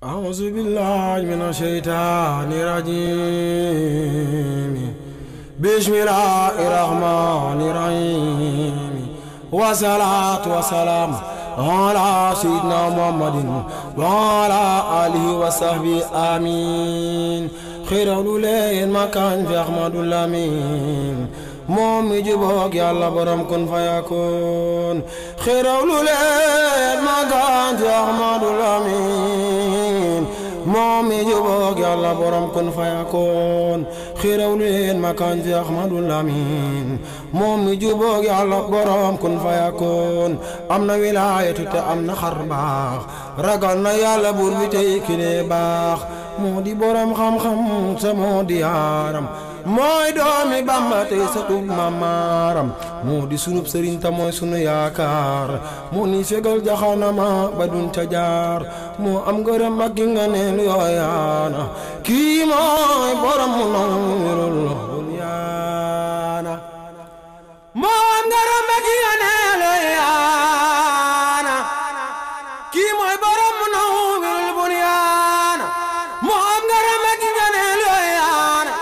أعوذ بالله من الشيطان الرجيم بسم الله الرحمن الرحيم والصلاة والسلام على سيدنا محمد وعلى آله وصحبه آمين خير أولين مكان في أحمد الأمين moom mi jubóog yàlla borom kun fayakun xérawlu leen magaan ci Ahmadul Amin moom mi jubóog yàlla borom kun fayakun xérawlu leen magaan ci Ahmadul Amin moom mi jubóog yàlla borom kun fayakun am na wilaayatu te am na xar baax ragal na yàlla buur bi tey ki ne baax moo di borom xam-xam te moo di yaaram mooy doomi Bamba tey satub mamaaram moo di sunub sëriñ ta mooy sunu yaakaar moo ni fegal jaxanama ba dun ca jaar moo am ngërëm ak gi nga neen yooyaana kii mooy borom mu nawirul dunyaana moo am ngërëm ak gi nga neen yooyaana kii mooy borom mu nawirul dunyaana moo am ngërëm ak gi nga neen yooyaana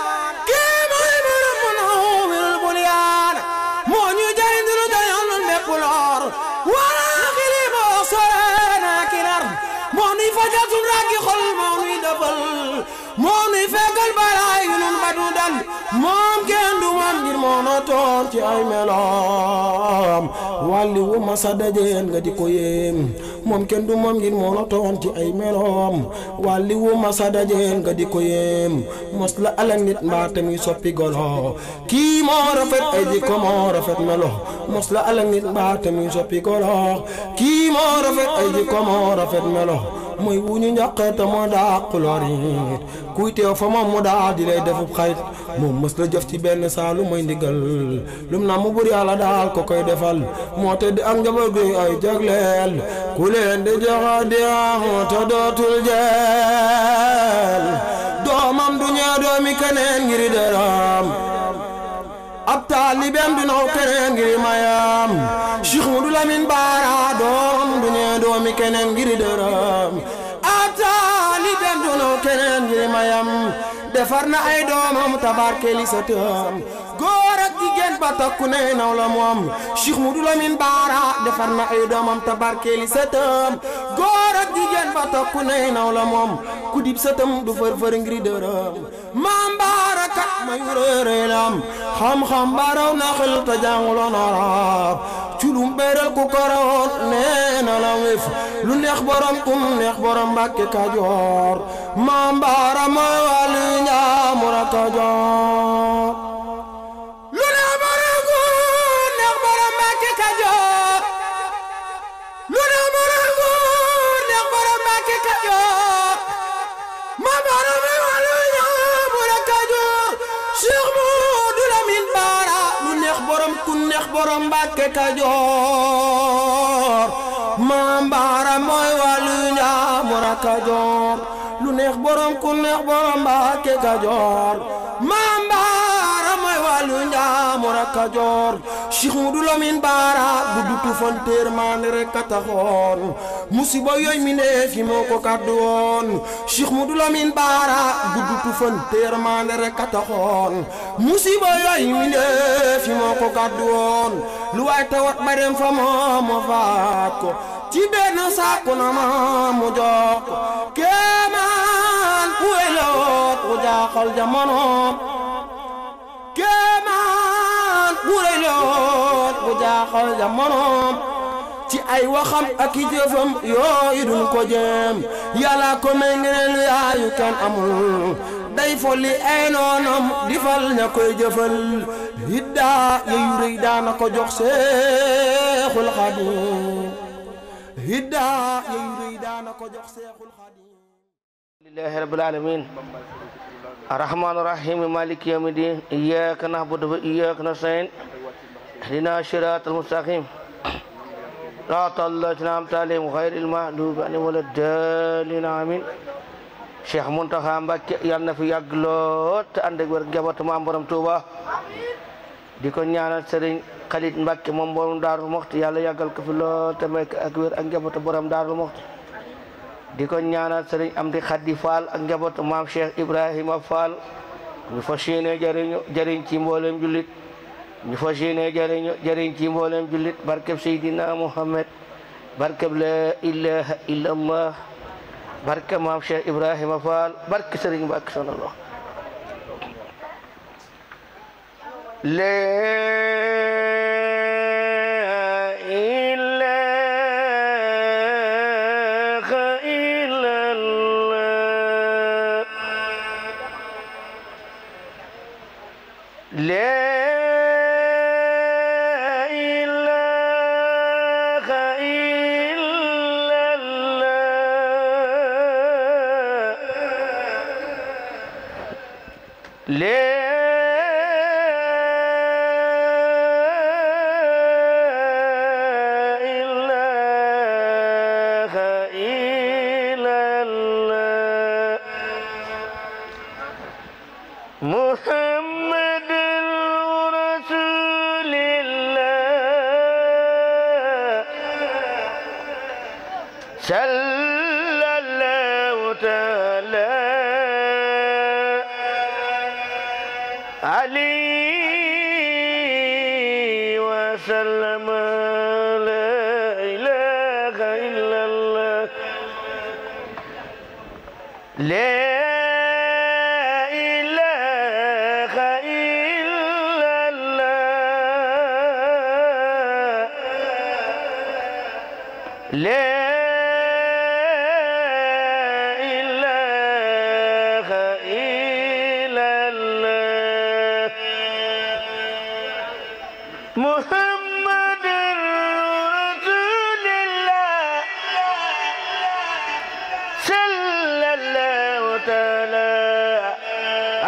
moo nuy fekkal balaay yu nun ba du dal moom kenn du moom ngir moo na toon ci ay meloom wàlli wu ma sa dajeen nga di ko yéem moom kenn du moom ngir moo na toon ci ay meloom wàlli wu ma sa dajeen nga di ko yéem mos la alal nit mbaa tamit soppi golo kii moo rafet ay jikko moo rafet melo mos la alal nit mbaa tamit soppi golo kii moo rafet ay jikko moo rafet melo mooy wu ñu njaqeeta moo daa xulorit kuy teew fa moom mu daa di lay defub xayit moom mës la jëf ci benn saalu mooy ndigal lum na mu bur yàlla daal ko koy defal moo tedd ak njaboot gi ay jagleel ku leen di joxa di am te dootul jeel doomam du ñee doomi keneen ngir dërëm ab taalibeem du naw keneen ngir mayam Cheikh Modou Lamine Bara doom du ñee doomi keneen ngir dërëm ab taalibeem du naw keneen ngir mayam defar na ay doomam tabarkeli sa tëm góor ak jigéen ba takku ne naw la moom Cheikh Modou Lamine Bara defar na ay doomam tabarkeli sa tëm góor ak jigéen ba takku ne naw la moom ku dib sa tëm du fër ngir dërëm maam Bara kat may réeré lam xam-xam baraw na xel ta jànguloon arab culum beral ku karawoon nee na la wef lu neex borom neex borom Mbàkke Kajoor maam Bara mooy wàllu Njaambur ak Kajoor lu neex borom neex borom Mbàkke Kajoor lu neex borom neex borom Mbàkke Kajoor maam Bara mooy wàllu Njaambur ak Kajoor Cheikh Modou Lamine Bara lu neex borom neex borom Mbàkke Kajoor maam Bara mooy wàllu Njaambur ak Kajoor lu neex borom neex borom Mbàkke Kajoor maam Bara mooy wàllu Njaambur ak Kajoor Cheikh Modou Lamine Bara guddu tufan teer maan rek a taxoon musiba yooyu mi ne fi moo ko kàddu woon Cheikh Modou Lamine Bara guddu tufan teer maan rek a taxoon musiba yooyu mi ne fi moo ko kàddu woon lu waay tawat ba dem fa moom moo faat ko ci benn sàkku na ma mu jox ko kéemaan ku weloot ku jaaxal jamono kéemaan ku weloot ku jaaxal jamono ci ay waxam ak i jëfam yooyu duñ ko jéem yàlla ko may ngeen yaayu kenn amul day folli ay noonam di fal ña koy jëfal hiddaa yeyu rëy daana ko jox Seexul Xadiim hiddaa yeyu rëy daana ko jox Seexul Xadiim lillahi rabbil alamin arrahmanir rahim maliki yawmiddin iyyaka na'budu wa iyyaka nasta'in ihdina siratal mustaqim صراط الذين أنعمت عليهم غير المغضوب عليهم ولا الضالين آمين Cheikh Mountakha Mbacké yal na fi yàgg lool te ànd ak wér njabootu Maam Borom Touba di ko ñaanal Serigne Khalid Mbacké moom borom Daaru Muxti yàlla yàggal ko fi lool te may ak wér ak njabootu borom Daaru Muxti di ko ñaanal Sëriñ Amdi Xaddi Fall ak njabootu maam Cheikh Ibrahima Fall ñu fas yéene jëriñ ci mboolem jullit ñu fas yéene jëriñ ci mboolem jullit barkeb Seydina Muhammad barkeb la ilaha illa allah barke maam Cheikh Ibrahima Fall barke Sëriñ Mbàkke sonallah محمد رسول الله صلى الله تعالى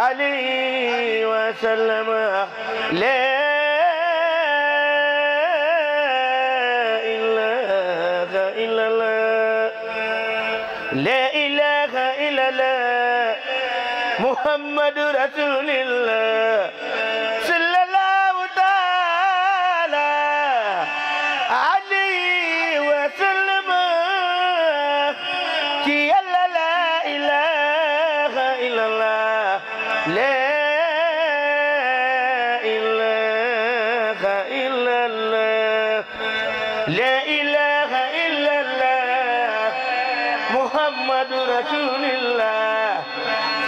عليه وسلم كي لا إله إلا الله لا إله إلا الله لا إله إلا الله محمد رسول الله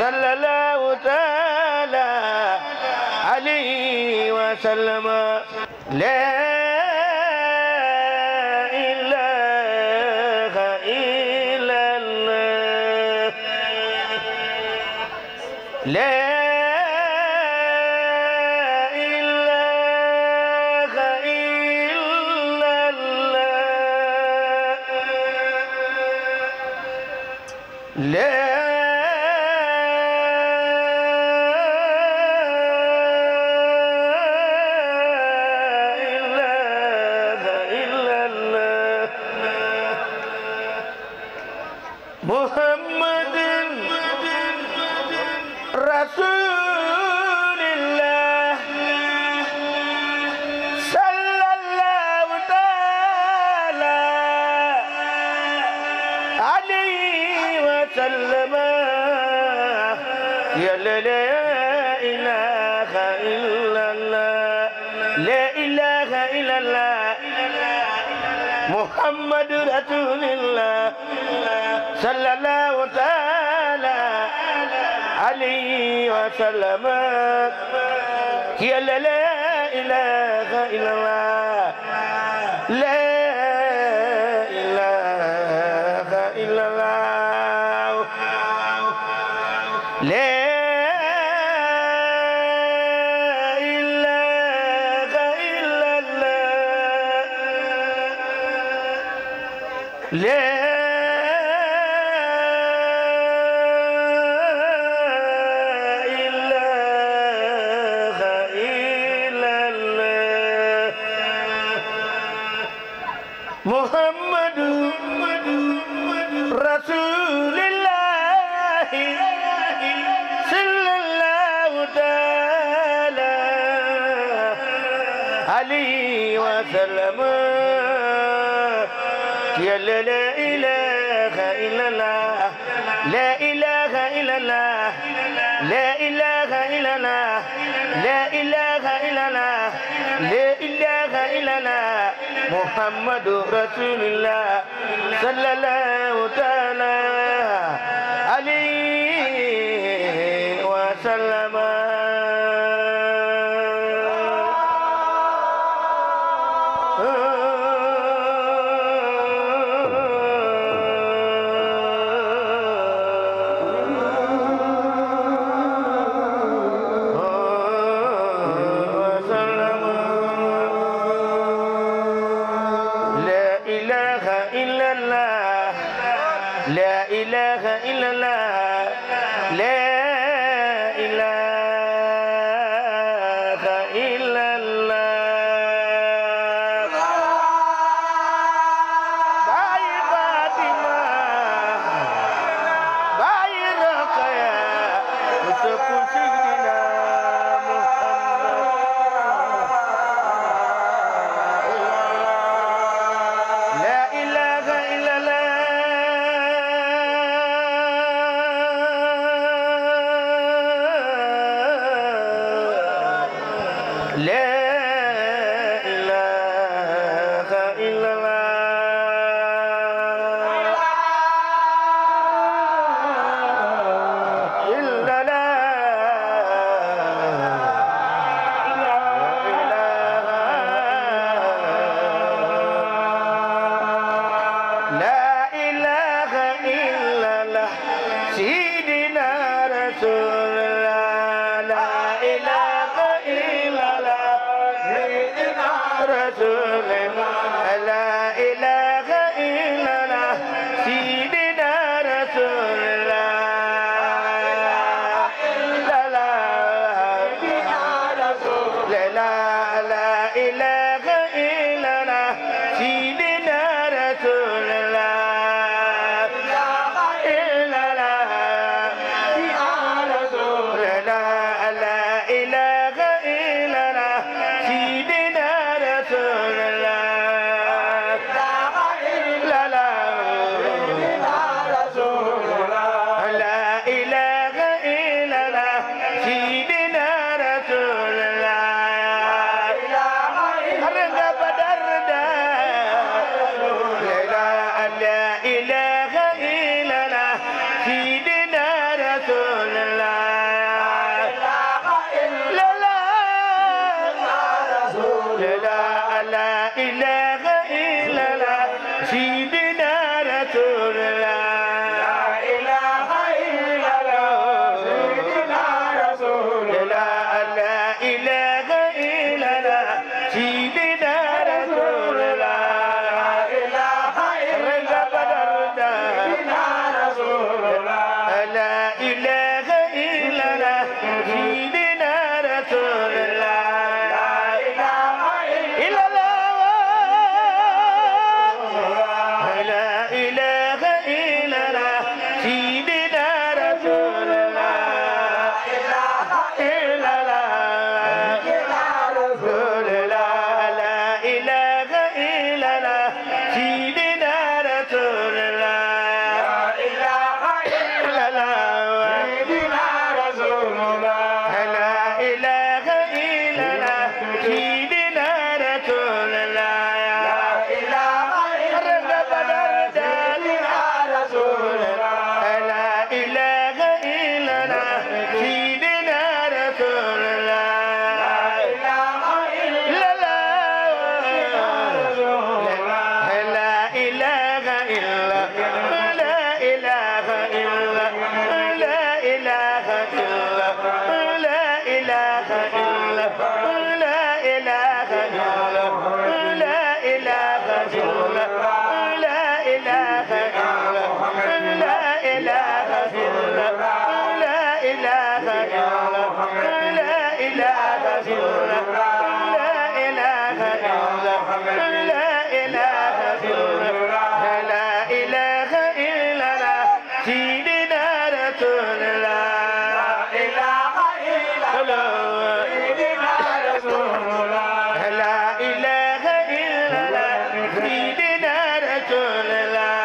صلى الله تعالى عليه وسلم لا إله إلا الله لا إله إلا الله لا محمد رسول الله صلى الله تعالى عليه وسلم يا لا إله إلا الله لا إله إلا الله محمد رسول الله صلى الله تعالى عليه وسلم يا لا إله إلا الله لا إله إلا الله لا إله إلا الله لا محمد رسول الله صلى الله تعالى عليه وسلم يا لا إله إلا الله لا إله إلا الله لا إله إلا الله لا إله إلا الله لا إله إلا الله محمد رسول الله صلى الله تعالى عليه وسلم لا إله إلا الله لا إله إلا الله باي فاطمة باي رقيا وسكن سيدنا محمد لا إله إلا الله لا إله إلا الله إلا لا إله إلا الله سيدنا رسول الله لا إله إلا رسول الله لا إله إلا الله سيدنا رسول الله لا لا إله إلا الله سيدنا رسول الله إلا الله لا إله إلا الله سيدنا رسول الله لا لا لا إله إلا الله سيدنا رسول الله رنگ بدر دا لا إله إلا الله سيدنا رسول الله لا لا لا إله إلا الله سيدنا رسول الله لا إله إلا الله سيدنا رسول الله لا إله إلا الله سيدنا رسول الله لا إله إلا الله لا إله إلا الله سيدنا رسول الله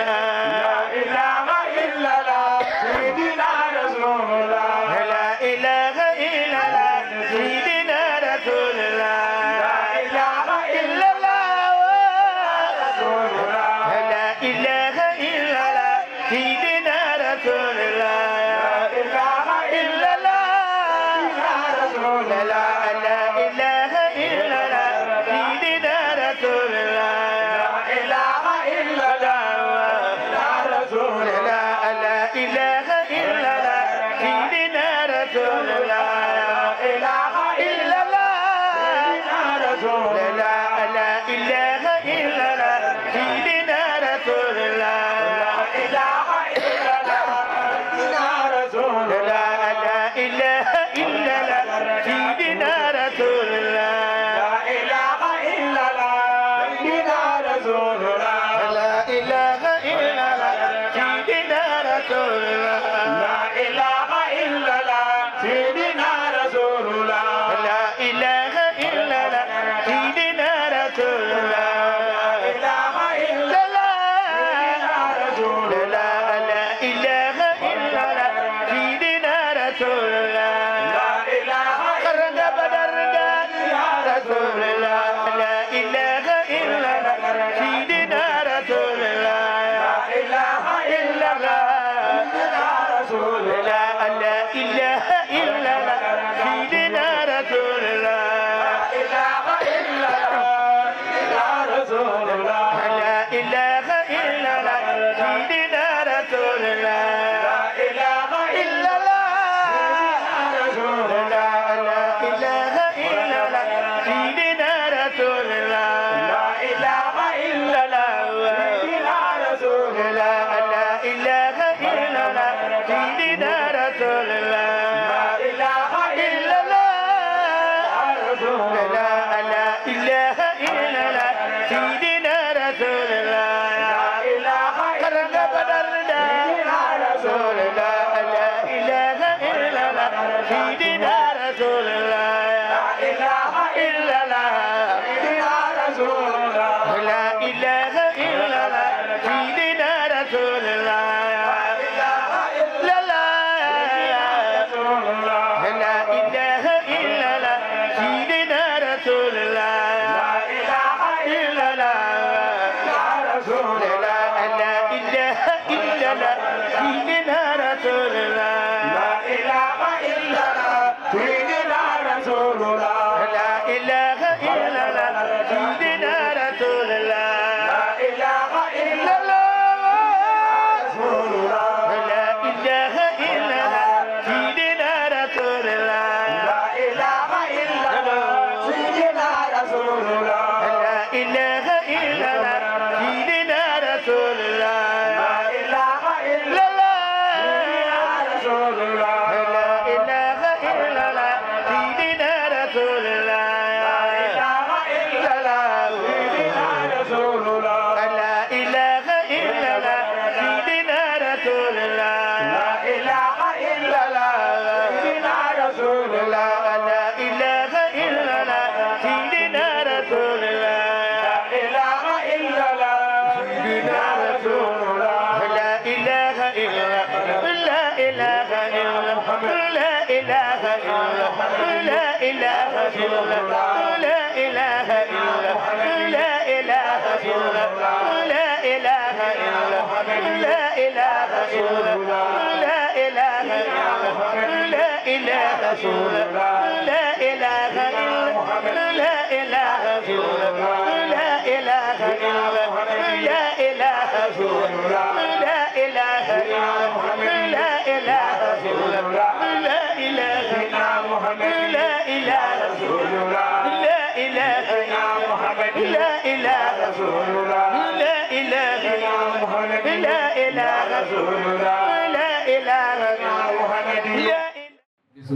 bisu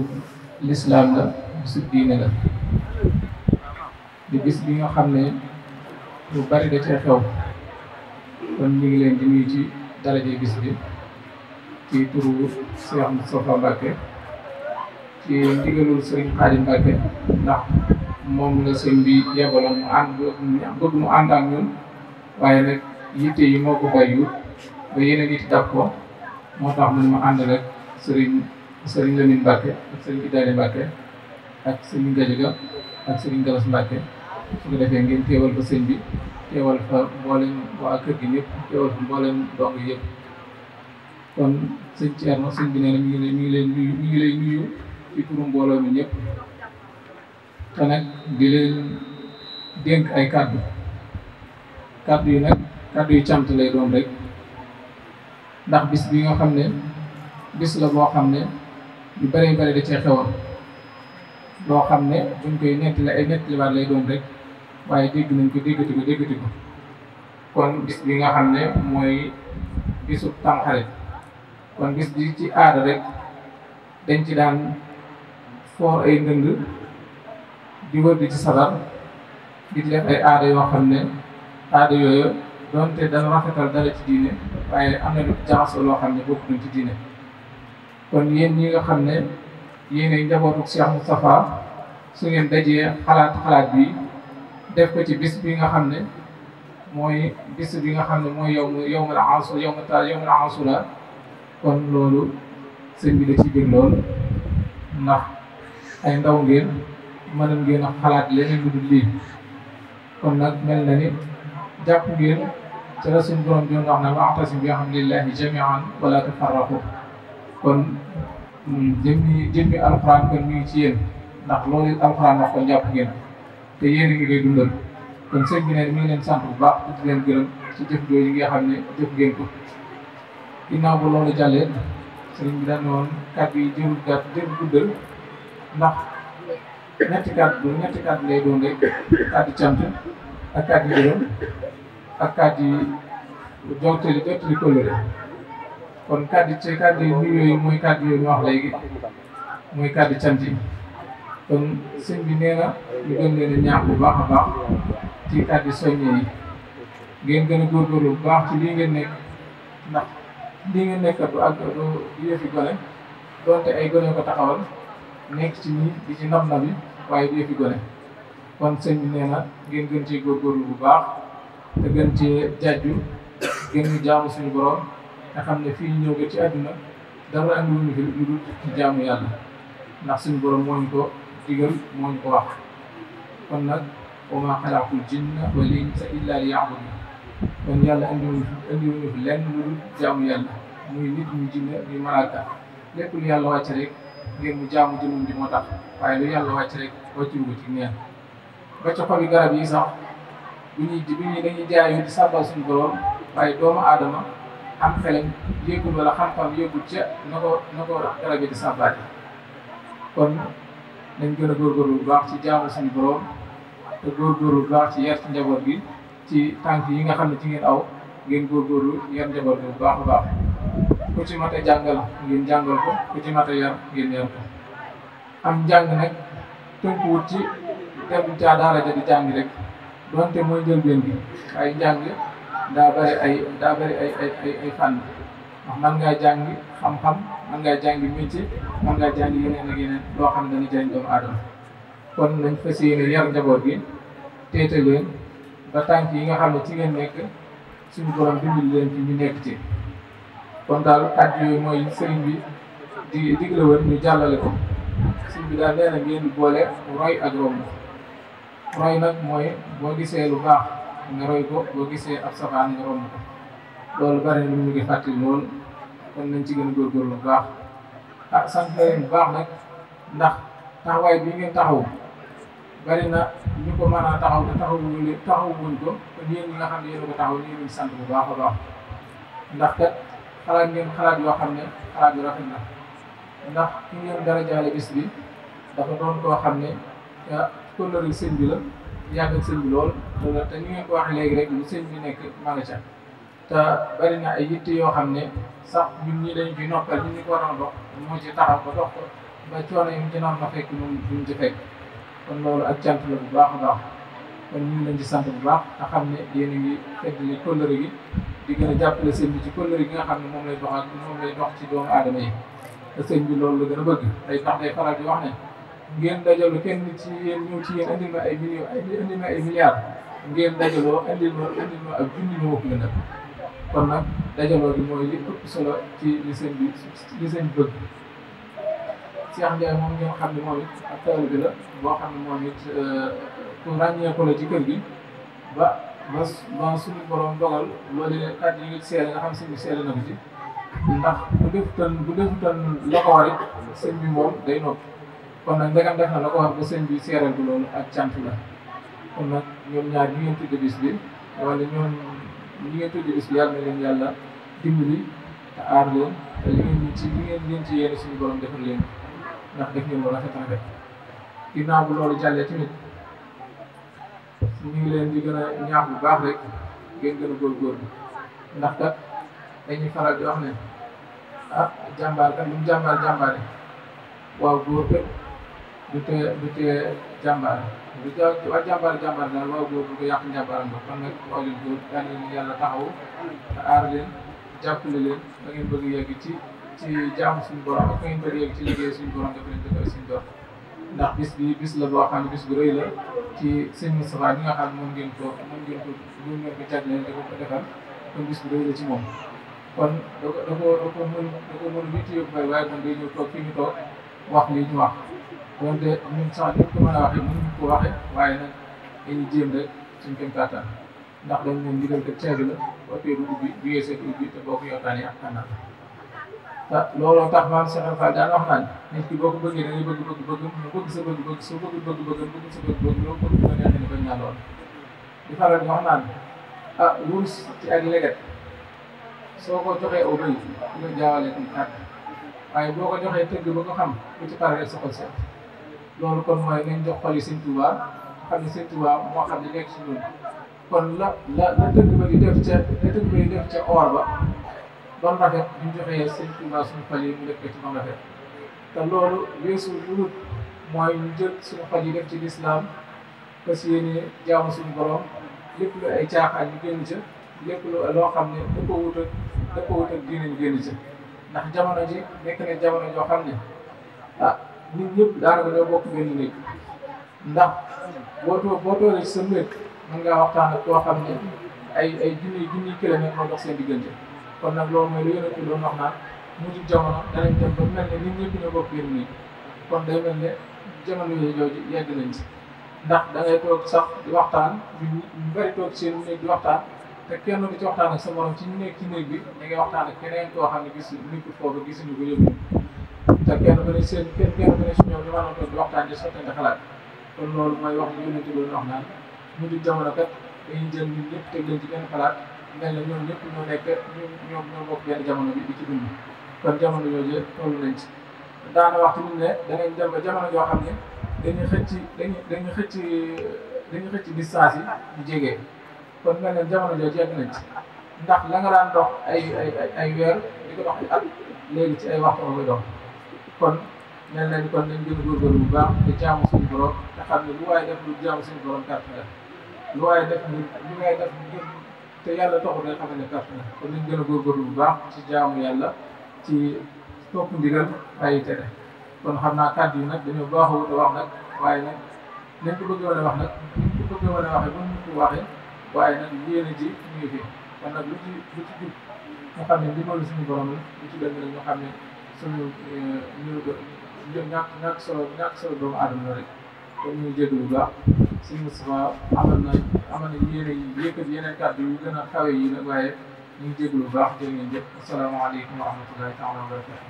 lislaam la bisu diine la di bis bi nga xam ne lu bari da cee xew kon ñu ngi leen di nuyu ci daraje bis bi ci turu Cheikh Moustapha Mbacké ci ndigalul Serigne Khadim Mbacké ndax moom la sëñ bi yebaloon mu ànd bëgg mu ànd ak ñun waaye nag yitte yi moo ko bàyyiwut ba yeneen it dab ko moo tax man ma ànd rek Serigne Lamine Mbacké ak Serigne Idali Mbacké ak Serigne Gadiaga ak Serigne Galas Mbacké su ko defee ngeen teewal fa sëñ bi teewal fa mboolem waa kër gi ñëpp teewal fa mboolem dong yëpp kon sëñ Thierno sëñ bi nee na mi ngi lay nuyu ci turu mbooloo mi ñëpp te nag di leen dénk ay kàddu yi nag kàddu yu cant lay doon rek ndax bis bi nga xam ne bis la boo xam ne yu bëree bëri da cee xewoon loo xam ne buñ koy nettali ay nettaliwaat lay doon rek waaye dégg nañ ko déggati ko kon bis bi nga xam ne mooy bisu Tamxarit kon bis bi ci aada rek dañ ci daan foor ay ndënd di wër di ci sabar di ci def ay aada yoo xam ne aada yooyu doonte dana rafetal dara ci diine waaye am na lu jaxasoo loo xam ne bokk nañ ci diine kon yéen ñi nga xam ne yéenay njabootu Cheikh Moustapha su ngeen dajee xalaat bi def ko ci bis bi nga xam ne mooy bis bi nga xam ne mooy yawmul Ashura kon loolu sëñ bi da ci bëgg lool ndax ay ndaw ngeen mënoon ngeen a xalaat leneen lu dul lii kon nag mel na ni jàpp ngeen ca la suñu borom doon wax na wa'tasimu bi hablillahi jami'an wala tafarraqu kon jëmmi alxuraan kon mi ngi ci yéen ndax loolu alxuraan wax ko jàpp ngeen te yéen a ngi koy dundal kon sëñ bi ne mi ngi leen sant bu baax di leen gërëm ci jëf jooju nga xam ne jëf ngeen ko ginnaaw ba loolu jàllee sëriñ bi daan ne woon kàddu yi jërul guddal ndax ñetti kàddu lay doon rek kàddu cant ak kàddu gërëm ak kàddu jottali kóllëre kon kàddu yi yooyu mooy kàddu yooyu ñu wax léegi mooy kàddu cant yi kon sëñ bi nee na ñu gën leen a ñaax bu baax a baax ci kàddu soññe yi ngeen gën a góorgóorlu bu baax ci lii ngeen nekk ndax lii ngeen nekk du yëfi gone donte ay gone ko taxawal nekk ci nii di ci nam bi waaye du yëfi gone kon sëñ bi nee na ngeen gën ci góorgóorlu bu baax te gën ci jàjju gën ñu jaamu suñu borom nga xam ne fii ñëw nga ci àdduna dara andiwuñu fi lu dul jaamu yàlla ndax suñu borom moo ñu ko digal moo ñu ko wax kon nag wa maa xalaqtul jinna wal insa illa liya'budun kon yàlla andiwuñu fi lenn lu dul jaamu yàlla muy nit ñu jinne muy malaaka lépp lu yàlla wàcc rek ngeen mu jaamu jëmum ji moo tax waaye lu yàlla wàcc rek wàccu ko ci neen ba ci xobi garab yi sax bu ñuy dañuy jaayoo di sàbbal suñu borom waaye doomu aadama am xelam yëgul wala xam-xam yëgul ca na ko garab yi di sàbbaate kon nañ gën a góorgóorlu bu baax ci jaamu suñu borom te góorgóorlu bu baax ci yar ci njaboot gi ci tànk yi nga xam ne ci ngeen aw ngeen góorgóorlu yar njaboot gi bu baax a baax ku ci mat a jàngal ngeen jàngal ko ku ci mat a yar ngeen yar ko am njàng nag tënkuwut ci dem ca daara ja di jàng rek donte mooy njëlbeen bi waaye njàng daa bëri ay fànn ndax man ngaa jàng xam-xam man ngaa jàng métier man ngaa jàng yeneen ak yeneen loo xam ne dana jëriñ doomu aadama kon nañ fas yéene yar njaboot gi teete leen ba tànk yi nga xam ne ci ngeen nekk suñu borom dimbali leen fi ñu nekk ci kon daal kàddu yooyu mooy sëriñ bi di digle woon ñu jàllale ko sëriñ bi daal nee na ngeen di boole roy ak romb roy nag mooy boo gisee lu baax nga roy ko boo gisee ab safaan nga romb ko loolu bari na lu ñu ngi fàttali lool kon nañ ci gën a góorgóorlu bu baax sant leen bu baax nag ndax taxawaay bi ngeen taxaw bari na ñu ko mën a taxaw te taxawuñ ko kon yéen ñi nga xam ne yéen a ko taxaw ñu ngi sant bu baax a baax ndax kat xalaat ngeen xalaat yoo xam ne xalaat yu rafet na ndax ki ngeen dara jaale bis bi dafa doon koo xam ne kóllëre sëñ bi la yàgg ak sëñ bi lool te ni ngeen ko waxee léegi rek lu sëñ bi nekk maa nga ca te bari na ay yitte yoo xam ne sax ñun ñi dañu ciy noppal ñun ñi ko waroon dox moo ci taxaw ba dox ko ba coono yi mu ci noonu na fekk moom duñ ci fekk kon loolu ak cant la bu baax a baax kon ñu ngi leen di sant bu baax te xam ne yéen a ngi feddali kóllëre gi di gën a jàppale sëñ bi ci kóllëre gi nga xam ne moom lay dox ci doomu aadama yi te sëñ bi loolu la gën a bëgg day tax day faral di wax ne ngeen dajaloo kenn ci yéen ñëw ci yéen andil ma ay millions andil ma ay milliards ngeen dajaloo andil ma ak junni ma wëpp la kon nag dajaloo bi mooy li ëpp solo ci li sëñ bëgg Cheikh Ndiaye moom ngeen xam ne moom it ak taalibe bi la boo xam ne moom it ku ràññeeku la ci kër gi ba suñu borom dogal loolu kàddu yi nga seere nga xam sëñ bi seere na ko ci ndax bu defutoon la ko war it sëñ bi moom day noppi kon nag ndegam def na la ko wax ba sëñ bi seeral bu loolu ak cant la kon nag ñoom ñaar ñi ngeen tudde bis bi wala ñoom ñi ngeen tudde bis bi yàlla na leen yàlla dimbali te aar leen te li ngeen leen ci yéene suñu borom defal leen ndax def ngeen lu rafet rafet ginnaaw bu loolu jàllee tamit ñu ngi leen di gën a ñaax bu baax rek ngeen gën a góorgóorlu ndax kat dañuy faral di wax ne jàmbaar kat lu mu jàmbaare waaw góor kat du tee jàmbaare waa jàmbaar daal waaw góor du ko yàq njàmbaaram ba kon nag waaw leen góor daan leen yàlla taxaw te aar leen jàppale leen da ngeen bëgg yegg ci jaamu suñu borom ak da ngeen bëgg yegg ci liggéey suñu borom def leen dëkk suñu dox ndax bis la boo xam ne bis bu rëy la ci sëñ Moustapha bi nga xam ne moom ngeen ko jagleel da ko defal kon bis bu rëy la ci moom kon da ko mën witti yóbbu bay waaye kon day ñëw toog fi ñu toog wax lii ñu wax donte ñun sax ñëpp ko mën a waxee mënuñu ko waxee waaye nag dañuy jéem rek suñ kem kàttan ndax dañ leen digal ko ceeb la ba tey du ubbi bu yeesee ubbi te boo ko yokkaanee ak xanaa te looloo tax maam Cheikh Fall daan wax naan nit ki boo ko bëggee da ngay bëgg mu bëgg sa bëgg soo bëgg sa bëgg loo bëgg nga neexee ne bañ naa lool di faral di wax naan wurus ci ak leget soo ko joxee aw bëy nga jaawale ci xàq waaye boo ko joxee tëgg ba ko xam bu ci pare rek sa xol seet loolu kon mooy nañ jox xol yi Sëñ Tuubaa xam ne Sëñ Tuubaa moo xam ne nekk ci ñun kon la tëgg ba di def ca or ba doon rafet bu ñu joxee Sëñ Tuubaa suñu xol yi mu def ko ci doon rafet te loolu weesu lu mooy ñu jël suñu xol yi def ci lislaam fas yéene jaamu suñu borom lépp lu ay caaxaan ñu génn ca lépp loo xam ne da ko wut ak diine ñu génn ca ndax jamono ji nekk na jamono joo xam ne nit ñëpp daanaka ñoo bokk benn néeg ndax boo toogee ci sa néeg mën ngaa waxtaan ak koo xam ne ay junni kilomètre moo dox seen diggante kon nag loolu mooy lu Yonent bi doon wax naan mujj jamono danañ dem ba mel ne nit ñëpp ñoo bokk benn néeg kon day mel ne jamono yooyu jooju yegg nañ ci ndax da ngay toog sax di waxtaan ñu bari toog ci seen néeg di waxtaan te kenn du ci waxtaan ak sa morom ci ñu nekk ci néeg bi da ngay waxtaan ak keneen koo xam ne nekkul foofu gisuñu ko yëngu te kenn ku ne si ñoom ñu mënoon toog di waxtaan di sottante xalaat kon loolu mooy wax Yonent bi doon wax naan mujj jamono kat dañuy jël nit ñëpp teg leen ci benn xalaat mel ne ñoom ñëpp ñoo nekk ñoo bokk benn jamono bi di ci dund kon jamono yooyu toll nañ ci daana waxtu ñu ne danañ dem ba jamono joo xam ne dañuy xëcc distance yi di jege kon mel ne jamono jooju yegg nañ ci ndax la nga daan dox ay weer di ko dox ay at léegi ci ay waxtu nga koy dox kon mel na ni kon nañ gën a góorgóorlu bu baax te jaamu suñu borom te xam ne lu waaye def lu jaamu suñu borom carte la lu waaye def te yàlla taxul nga xam ne carte la kon nañ gën a góorgóorlu bu baax ci jaamu yàlla ci topp ndigal bàyyi tere kon xam naa kàddu yi nag dañoo baaxoo a wax nag waaye nag nañ ko bëgg a wax nag niñ ko bëgg a waxee ba ñu ko waxee waaye nag yéene ji ñu ngi fi kon nag lu ci jub ñu xam ne ndimbalu suñu borom la lu ci dëgg rek ñu xam ne suñu ñàkk solo doomu aadama la rek kon ñu ngi jégalu bu baax suñu Moustapha amal na yéene yi yëkkati yeneen kàddu yu gën a kawe yi nag waaye ñu ngi jégalu bu baax jërë ngeen jëf asalaamaaleykum wa rahmatullahi taala wa barakatuh